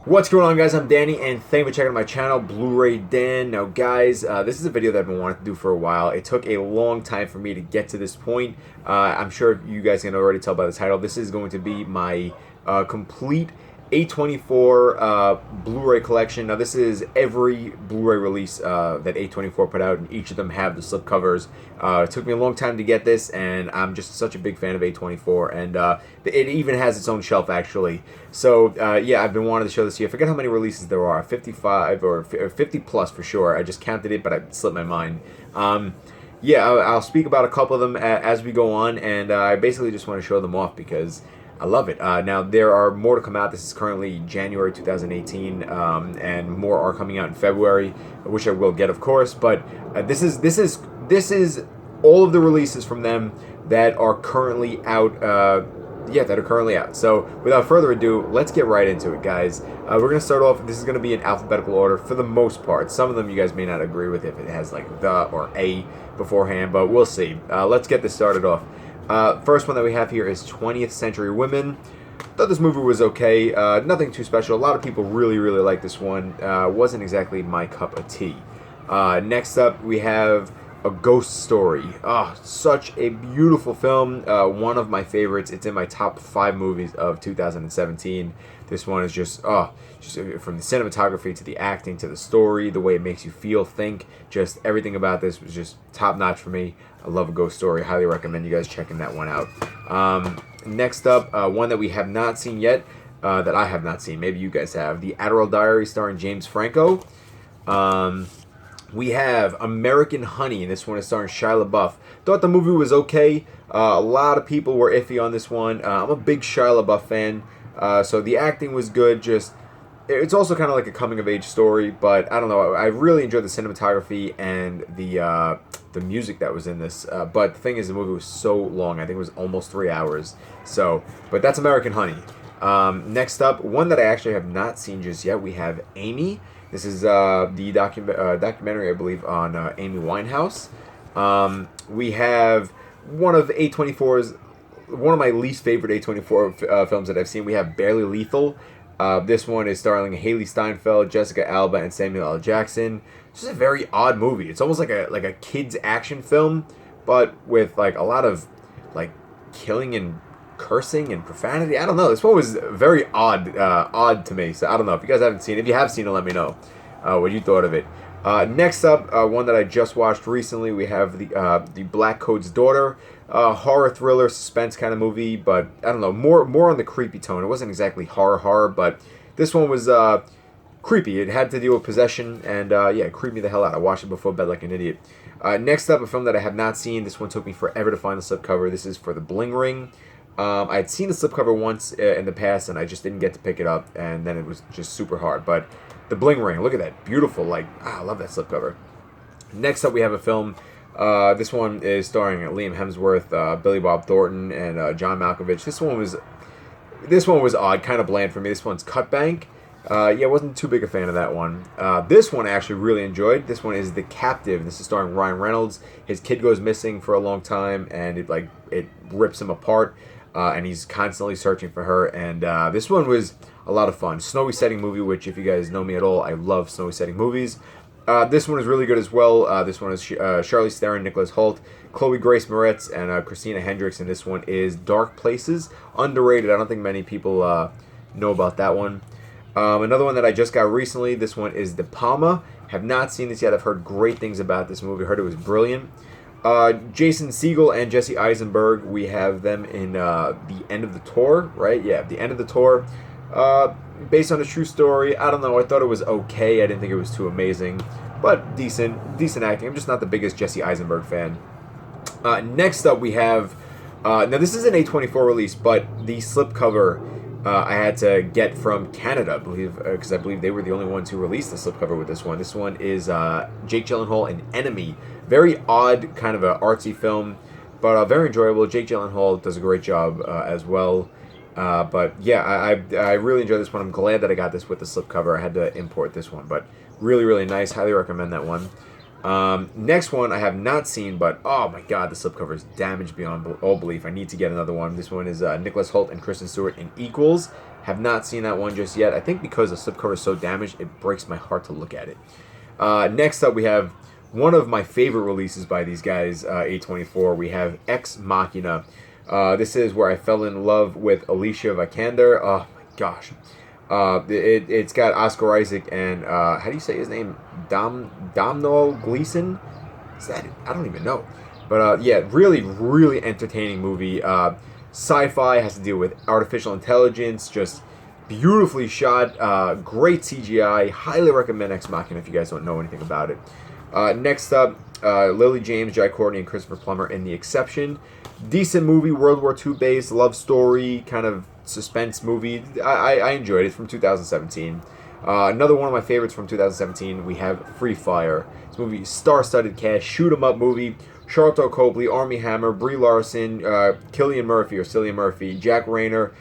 What's going on, guys? I'm Danny, and thank you for checking out my channel, Blu-ray Dan. Now, guys, this is a video that I've been wanting to do for a while. It took a long time for me to get to this point. I'm sure you guys can already tell by the title. This is going to be my complete A24 Blu-ray collection. Now, this is every Blu-ray release that A24 put out, and each of them have the slipcovers. It took me a long time to get this, and I'm just such a big fan of A24, and it even has its own shelf, actually. So, yeah, I've been wanting to show this to you. I forget how many releases there are, 55 or 50 plus for sure. I just counted it, but I slipped my mind. Yeah, I'll speak about a couple of them as we go on, and I basically just want to show them off because I love it. Now, there are more to come out. This is currently January 2018, and more are coming out in February, which I will get, of course. But this is all of the releases from them that are currently out. Yeah, that are currently out. So, without further ado, let's get right into it, guys. We're going to start off. This is going to be in alphabetical order for the most part. Some of them you guys may not agree with if it has like the or a beforehand, but we'll see. Let's get this started off. First one that we have here is 20th Century Women. Thought this movie was okay. Nothing too special. A lot of people really like this one. Wasn't exactly my cup of tea. Next up, we have A Ghost Story. Such a beautiful film. One of my favorites. It's in my top 5 movies of 2017. This one is just from the cinematography to the acting to the story, the way it makes you feel, think, just everything about this was just top notch for me. I love A Ghost Story. Highly recommend you guys checking that one out. Next up, one that we have not seen yet, that I have not seen. Maybe you guys have. The Adderall Diary starring James Franco. We have American Honey, and this one is starring Shia LaBeouf. Thought the movie was okay. A lot of people were iffy on this one. I'm a big Shia LaBeouf fan, so the acting was good. Just it's also kind of like a coming-of-age story, but I don't know. I really enjoyed the cinematography and the music that was in this. But the thing is, the movie was so long. I think it was almost 3 hours. So, but that's American Honey. Next up, one that I actually have not seen just yet. We have Amy. This is the documentary, I believe, on Amy Winehouse. We have one of my least favorite A24 films that I've seen. We have Barely Lethal. This one is starring Haley Steinfeld, Jessica Alba, and Samuel L. Jackson. It's just a very odd movie. It's almost like a kid's action film, but with like a lot of like killing and cursing and profanity. I don't know. This one was very odd to me. So I don't know if you guys haven't seen it. If you have seen it, let me know what you thought of it. Next up, one that I just watched recently, we have the Black Coat's Daughter, horror thriller suspense kind of movie, but I don't know, more on the creepy tone. It wasn't exactly horror, but this one was creepy. It had to deal with possession, and yeah, it creeped me the hell out. I watched it before bed like an idiot. Next up, a film that I have not seen. This one took me forever to find the slipcover. This is for The Bling Ring. I had seen the slipcover once in the past, and I just didn't get to pick it up, and then it was just super hard. But The Bling Ring, look at that. Beautiful. I love that slipcover. Next up, we have a film. This one is starring Liam Hemsworth, Billy Bob Thornton, and John Malkovich. This one was odd, kind of bland for me. This one's Cut Bank. Yeah, wasn't too big a fan of that one. This one I actually really enjoyed. This one is The Captive. This is starring Ryan Reynolds. His kid goes missing for a long time, and it rips him apart. And he's constantly searching for her, and this one was a lot of fun. Snowy setting movie, which if you guys know me at all, I love snowy setting movies. This one is really good as well. This one is Charlize Theron, Nicholas Hoult, Chloe Grace Moretz, and Christina Hendricks, and this one is Dark Places. Underrated. I don't think many people know about that one. Another one that I just got recently, this one is The Palma. Have not seen this yet. I've heard great things about this movie. Heard it was brilliant. Jason Segel and Jesse Eisenberg, we have them in The End of the Tour, right? Yeah, The End of the Tour. Based on a true story. I don't know. I thought it was okay. I didn't think it was too amazing, but decent acting. I'm just not the biggest Jesse Eisenberg fan. Next up, we have now this is an A24 release, but the slipcover I had to get from Canada, I believe, because I believe they were the only ones who released the slipcover with this one. This one is Jake Gyllenhaal and Enemy. Very odd, kind of an artsy film, but very enjoyable. Jake Gyllenhaal does a great job as well. But yeah, I really enjoyed this one. I'm glad that I got this with the slipcover. I had to import this one, but really nice. Highly recommend that one. Next one I have not seen, but oh my god, the slipcover is damaged beyond all belief. I need to get another one. This one is Nicholas Hoult and Kristen Stewart in Equals. Have not seen that one just yet. I think because the slipcover is so damaged, it breaks my heart to look at it. Next up, we have one of my favorite releases by these guys, A24. We have Ex Machina. This is where I fell in love with Alicia Vikander. Oh my gosh. It's got Oscar Isaac and how do you say his name? Domhnall Gleeson? Is that it? I don't even know. But yeah, really, really entertaining movie. Sci-fi, has to deal with artificial intelligence, just beautifully shot, great CGI. Highly recommend Ex Machina if you guys don't know anything about it. Next up, Lily James, Jai Courtney, and Christopher Plummer in The Exception. Decent movie, World War II based, love story, kind of suspense movie. I enjoyed it. It's from 2017. Another one of my favorites from 2017, we have Free Fire. This movie, star-studded cast, shoot-'em-up movie. Charlton Copley, Armie Hammer, Brie Larson, Cillian Murphy, Jack Rayner,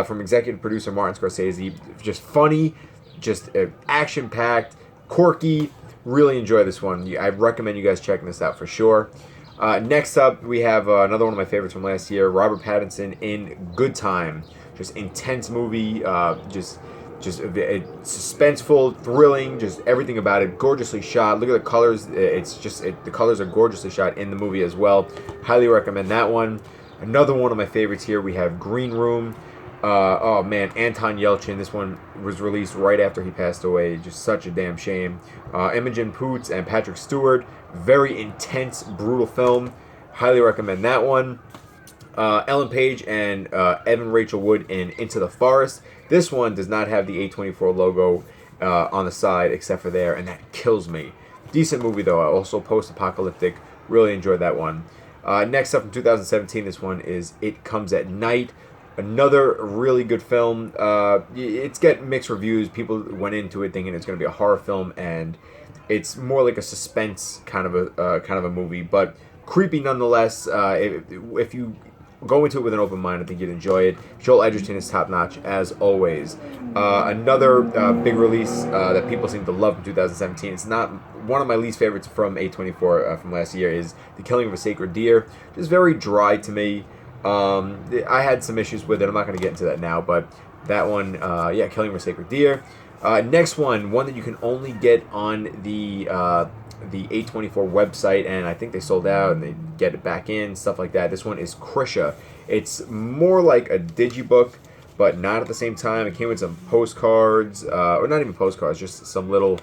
from executive producer Martin Scorsese. Just funny, just action-packed, quirky. Really enjoy this one. I recommend you guys checking this out for sure. Next up, we have another one of my favorites from last year, Robert Pattinson in Good Time. Just intense movie, just suspenseful, thrilling, just everything about it. Gorgeously shot. Look at the colors. The colors are gorgeously shot in the movie as well. Highly recommend that one. Another one of my favorites here, we have Green Room. Oh man, Anton Yelchin. This one was released right after he passed away. Just such a damn shame. Imogen Poots and Patrick Stewart. Very intense, brutal film. Highly recommend that one. Ellen Page and Evan Rachel Wood in Into the Forest. This one does not have the A24 logo on the side except for there, and that kills me. Decent movie though. Also post-apocalyptic. Really enjoyed that one. Next up from 2017, this one is It Comes at Night. Another really good film. It's getting mixed reviews. People went into it thinking it's going to be a horror film, and it's more like a suspense kind of a movie, but creepy nonetheless. If you go into it with an open mind, I think you'd enjoy it. Joel Edgerton is top notch as always. Another big release that people seem to love from 2017. It's not one of my least favorites from A24 from last year. Is The Killing of a Sacred Deer. Just very dry to me. I had some issues with it. I'm not going to get into that now, but that one, yeah, Killing of a Sacred Deer. Next one that you can only get on the A24 website, and I think they sold out, and they get it back in, stuff like that. This one is Krisha. It's more like a digibook, but not at the same time. It came with some postcards, or not even postcards, just some little,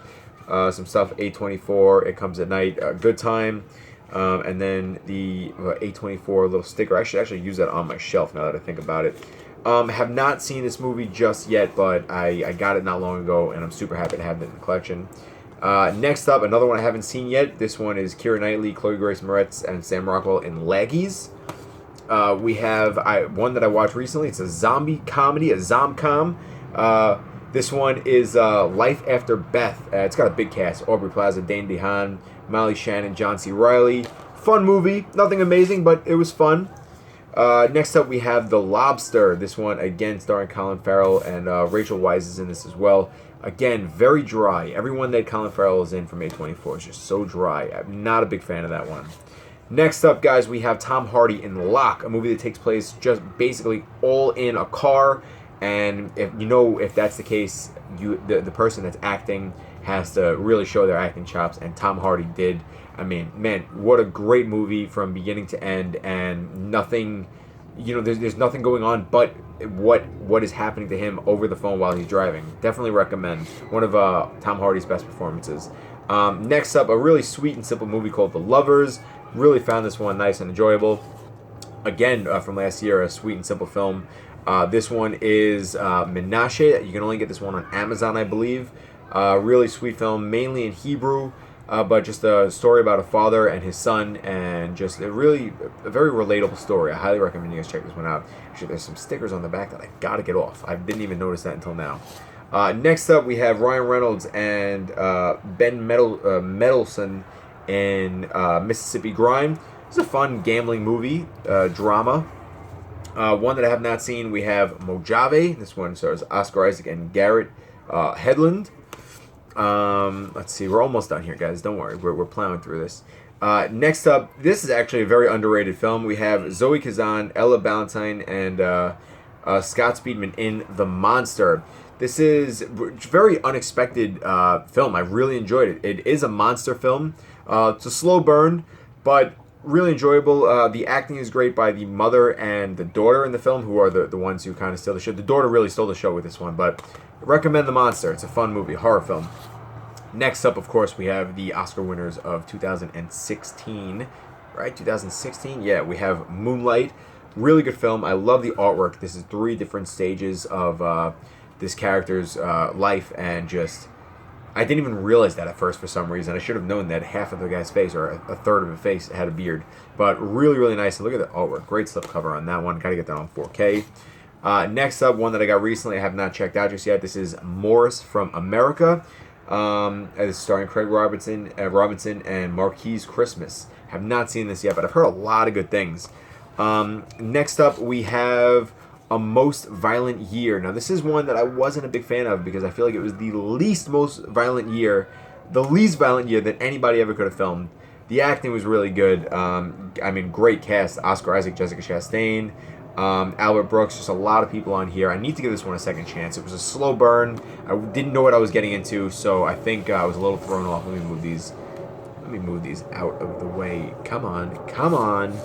some stuff. A24, It Comes at Night, Good Time. And then the A24 little sticker. I should actually use that on my shelf now that I think about it. Have not seen this movie just yet, but I got it not long ago, and I'm super happy to have it in the collection. Next up, another one I haven't seen yet. This one is Keira Knightley, Chloe Grace Moretz, and Sam Rockwell in Laggies. We have one that I watched recently. It's a zombie comedy, a zomcom. This one is Life After Beth. It's got a big cast. Aubrey Plaza, Dane DeHaan, Molly Shannon, John C. Reilly. Fun movie. Nothing amazing, but it was fun. Next up, we have The Lobster. This one, again, starring Colin Farrell, and Rachel Weisz is in this as well. Again, very dry. Everyone that Colin Farrell is in from A24 is just so dry. I'm not a big fan of that one. Next up, guys, we have Tom Hardy in Locke, a movie that takes place just basically all in a car. And if that's the case, the person that's acting has to really show their acting chops, and Tom Hardy did. I mean, man, what a great movie from beginning to end, and nothing, there's nothing going on but what is happening to him over the phone while he's driving. Definitely recommend. One of Tom Hardy's best performances. Next up, a really sweet and simple movie called The Lovers. Really found this one nice and enjoyable. Again, from last year, a sweet and simple film. This one is Menasha. You can only get this one on Amazon, I believe. Really sweet film, mainly in Hebrew, but just a story about a father and his son, and just a very relatable story. I highly recommend you guys check this one out. Actually, there's some stickers on the back that I gotta get off. I didn't even notice that until now. Next up, we have Ryan Reynolds and Ben Mendelsohn in Mississippi Grind. It's a fun gambling movie, drama. One that I have not seen, we have Mojave. This one stars Oscar Isaac and Garrett Hedlund. Let's see. We're almost done here, guys. Don't worry. We're plowing through this. Next up, this is actually a very underrated film. We have Zoe Kazan, Ella Ballantine, and Scott Speedman in The Monster. This is a very unexpected film. I really enjoyed it. It is a monster film. It's a slow burn, but really enjoyable. The acting is great by the mother and the daughter in the film, who are the ones who kind of steal the show. The daughter really stole the show with this one, but I recommend The Monster. It's a fun movie, horror film. Next up, of course, we have the Oscar winners of 2016. Right, 2016? Yeah, we have Moonlight. Really good film. I love the artwork. This is 3 different stages of this character's life, and just I didn't even realize that at first for some reason. I should have known that half of the guy's face, or a third of his face, had a beard. But really, really nice. And look at the artwork. Great slipcover on that one. Got to get that on 4K. Next up, one that I got recently, I have not checked out just yet. This is Morris from America. It's starring Craig Robinson and Marquise Christmas. Have not seen this yet, but I've heard a lot of good things. Next up, we have A Most Violent Year. Now, this is one that I wasn't a big fan of because I feel like it was the least violent year that anybody ever could have filmed. The acting was really good. I mean, great cast. Oscar Isaac, Jessica Chastain, Albert Brooks, just a lot of people on here. I need to give this one a second chance. It was a slow burn. I didn't know what I was getting into, so I think I was a little thrown off. Let me move these out of the way. Come on.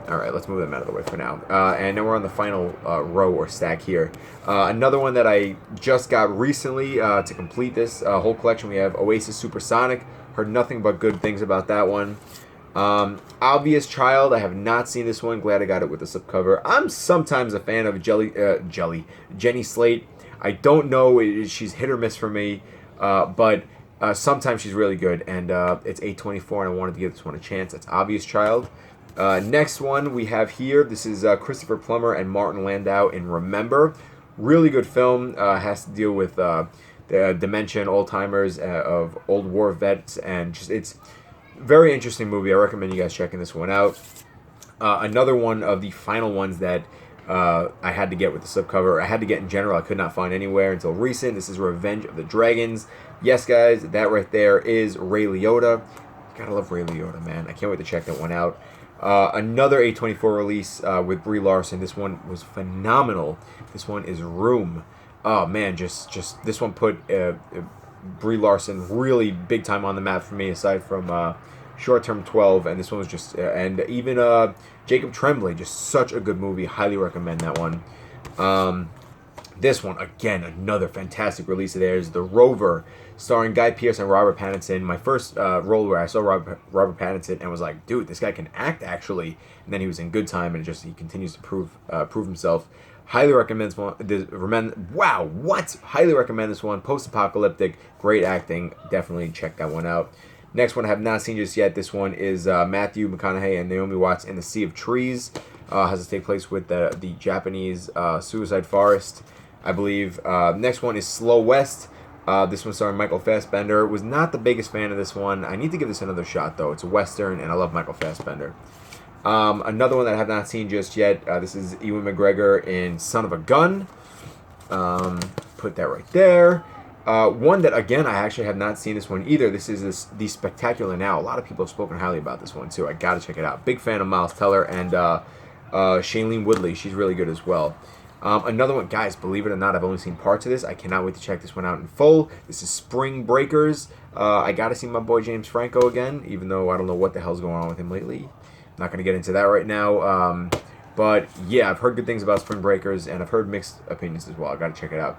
All right, let's move them out of the way for now. And then we're on the final row or stack here. Another one that I just got recently to complete this whole collection, we have Oasis Supersonic. Heard nothing but good things about that one. Obvious Child, I have not seen this one. Glad I got it with the slipcover. I'm sometimes a fan of Jenny Slate. I don't know, she's hit or miss for me, but sometimes she's really good, and it's A24, and I wanted to give this one a chance. It's Obvious Child. Next one we have here, this is Christopher Plummer and Martin Landau in Remember. Really good film. Has to deal with the dementia and Alzheimer's of old war vets, and just it's very interesting movie. I recommend you guys checking this one out. Another one of the final ones that I had to get with the slipcover, I had to get in general, I could not find anywhere until recent. This is Revenge of the Dragons. Yes, guys, that right there is Ray Liotta. Gotta love Ray Liotta, man. I can't wait to check that one out. Another A24 release with Brie Larson. This one was phenomenal. This one is Room. Oh man, just this one put Brie Larson really big time on the map for me. Aside from Short Term 12, and this one was just and even Jacob Tremblay, just such a good movie. Highly recommend that one. This one, again, another fantastic release of theirs, The Rover, starring Guy Pearce and Robert Pattinson. My first role where I saw Robert Pattinson and was like, dude, this guy can act, actually. And then he was in Good Time, and he continues to prove himself. Highly recommend this one. Wow, what? Highly recommend this one. Post-apocalyptic, great acting. Definitely check that one out. Next one I have not seen just yet. This one is Matthew McConaughey and Naomi Watts in the Sea of Trees. Has to take place with the Japanese suicide forest, I believe. Next one is Slow West. This one starring Michael Fassbender. Was not the biggest fan of this one. I need to give this another shot, though. It's a Western, and I love Michael Fassbender. Another one that I have not seen just yet. This is Ewan McGregor in Son of a Gun. Put that right there. One that, again, I actually have not seen this one either. This is The Spectacular Now. A lot of people have spoken highly about this one, too. I gotta check it out. Big fan of Miles Teller and Shailene Woodley. She's really good as well. Another one, guys, believe it or not, I've only seen parts of this. I cannot wait to check this one out in full. This is Spring Breakers. I gotta see my boy James Franco again, even though I don't know what the hell's going on with him lately. I'm not gonna get into that right now. But yeah, I've heard good things about Spring Breakers, and I've heard mixed opinions as well. I gotta check it out.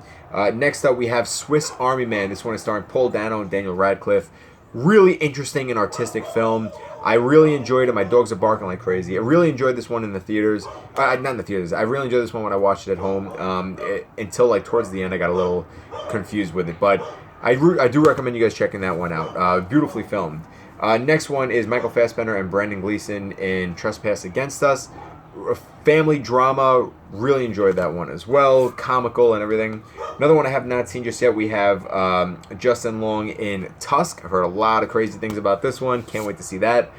Next up, we have Swiss Army Man. This one is starring Paul Dano and Daniel Radcliffe. Really interesting and artistic film. I really enjoyed it. My dogs are barking like crazy. I really enjoyed this one in the theaters. Not in the theaters. I really enjoyed this one when I watched it at home. Until like towards the end, I got a little confused with it. But I do recommend you guys checking that one out. Beautifully filmed. Next one is Michael Fassbender and Brandon Gleeson in Trespass Against Us. A family drama. Really enjoyed that one as well. Comical and everything. Another one I have not seen just yet. We have Justin Long in Tusk. I've heard a lot of crazy things about this one. Can't wait to see that.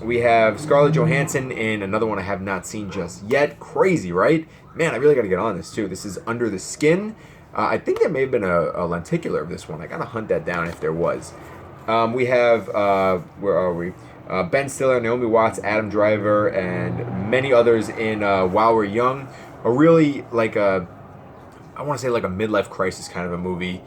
We have Scarlett Johansson in another one I have not seen just yet. Crazy, right? Man, I really got to get on this too. This is Under the Skin. I think there may have been a lenticular of this one. I gotta hunt that down if there was. We have, where are we? Ben Stiller, Naomi Watts, Adam Driver, and many others in While We're Young. A really, like a, I want to say like a midlife crisis kind of a movie.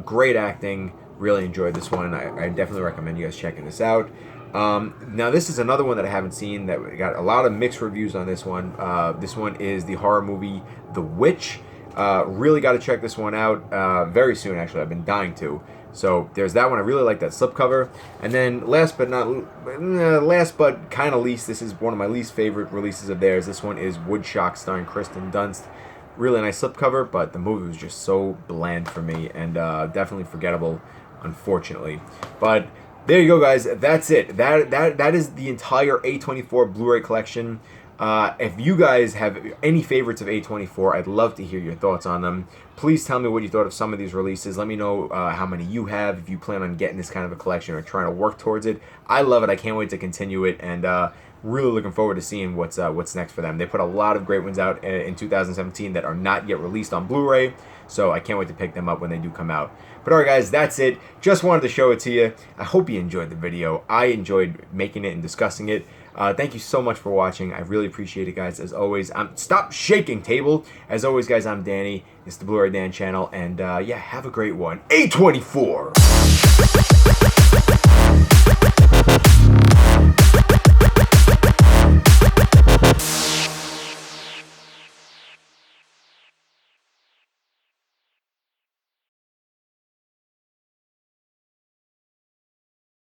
Great acting. Really enjoyed this one. I definitely recommend you guys checking this out. Now this is another one that I haven't seen that got a lot of mixed reviews on this one. This one is the horror movie The Witch. Really got to check this one out very soon, actually. I've been dying to. So there's that one. I really like that slipcover. And then last but kind of least, this is one of my least favorite releases of theirs. This one is Woodstock starring Kristen Dunst. Really nice slipcover, but the movie was just so bland for me and definitely forgettable, unfortunately. But there you go, guys. That's it. That is the entire A24 Blu-ray collection. If you guys have any favorites of A24, I'd love to hear your thoughts on them. Please tell me what you thought of some of these releases. Let me know how many you have, if you plan on getting this kind of a collection or trying to work towards it. I love it. I can't wait to continue it, and really looking forward to seeing what's next for them. They put a lot of great ones out in 2017 that are not yet released on Blu-ray, so I can't wait to pick them up when they do come out. But alright guys, that's it. Just wanted to show it to you. I hope you enjoyed the video. I enjoyed making it and discussing it. Thank you so much for watching. I really appreciate it, guys. As always, stop shaking, table. As always, guys, I'm Danny. It's the Blu-ray Dan channel, and yeah, have a great one. A24!